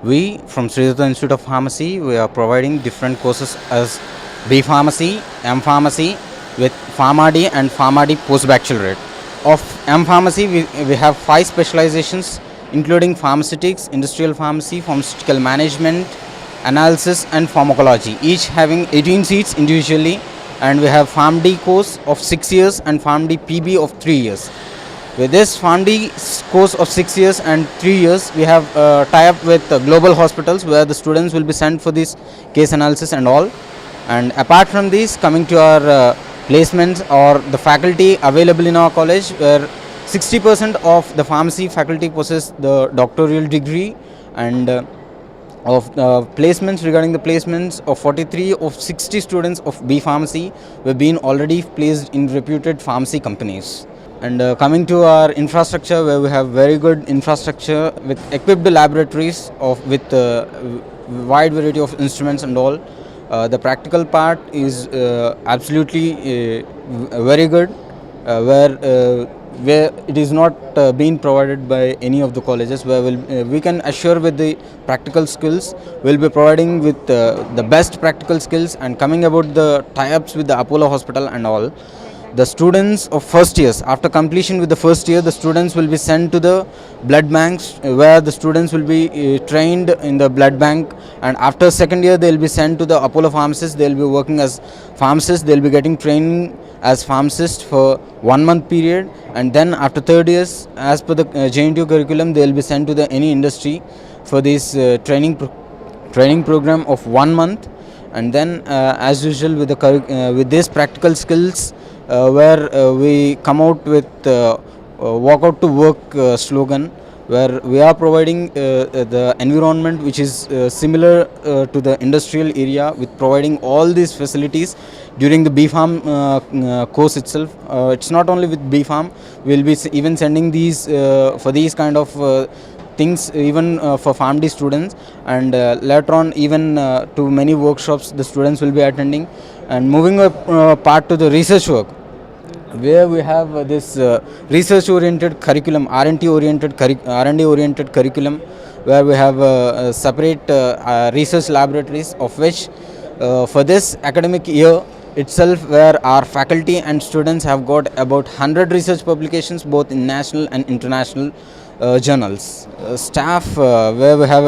We from Sri Dutta Institute of Pharmacy, we are providing different courses as B Pharmacy, M Pharmacy with PharmaD and PharmaD postbachelorate. Of M Pharmacy, we have 5 specializations including pharmaceutics, industrial pharmacy, pharmaceutical management, analysis and pharmacology, each having 18 seats individually, and we have PharmD course of 6 years and PharmD PB of 3 years. With this PharmD course of 6 years and 3 years, we have tie-up with global hospitals where the students will be sent for this case analysis and all. And apart from this, coming to our placements or the faculty available in our college, where 60% of the pharmacy faculty possess the doctoral degree, and of placements, regarding the placements of 43 of 60 students of B Pharmacy were being already placed in reputed pharmacy companies. And coming to our infrastructure, where we have very good infrastructure with equipped laboratories with wide variety of instruments and all. The practical part is absolutely very good, where it is not being provided by any of the colleges, where we can assure with the practical skills, we'll be providing with the best practical skills. And coming about the tie-ups with the Apollo Hospital and all, the students of first years, after completion with the first year, the students will be sent to the blood banks, where the students will be trained in the blood bank. And after second year, they will be sent to the Apollo pharmacists. They will be working as pharmacists. They will be getting training as pharmacists for 1 month period. And then after third years, as per the JNTU curriculum, they will be sent to the any industry for this training program of 1 month. And then as usual with this practical skills, where we come out with walk out to work slogan, where we are providing the environment which is similar to the industrial area, with providing all these facilities during the BPharm course itself. It's not only with BPharm, we'll be even sending these for these kind of things even for PharmD students, and later on even to many workshops the students will be attending. And moving part to the research work, where we have this research oriented curriculum, R&D oriented curriculum, where we have separate research laboratories, of which for this academic year itself, where our faculty and students have got about 100 research publications both in national and international journals. Staff, where we have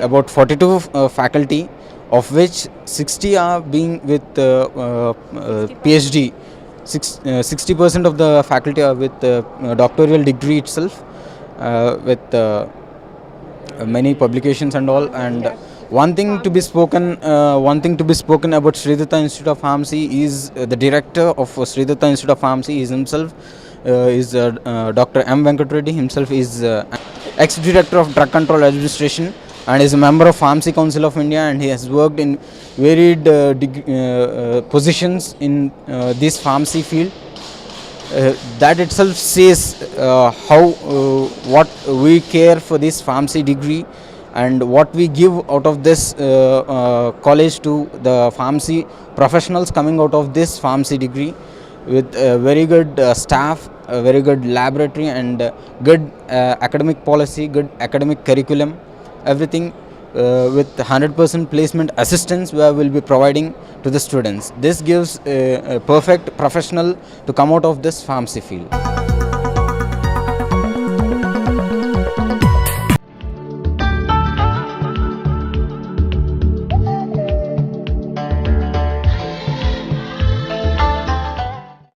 about 42 faculty, of which 60 are being with PhD. 60% of the faculty are with doctoral degree itself, with many publications and all. And one thing to be spoken about Sri Dutta Institute of Pharmacy is the director of Sri Dutta Institute of Pharmacy is himself is Dr. M. Venkat Reddy. Himself is ex-director of Drug Control Administration and is a member of Pharmacy Council of India, and he has worked in varied positions in this pharmacy field. That itself says how what we care for this pharmacy degree and what we give out of this college to the pharmacy professionals coming out of this pharmacy degree, with very good staff, a very good laboratory, and good academic policy, good academic curriculum, everything with 100% placement assistance where we will be providing to the students. This gives a perfect professional to come out of this pharmacy field.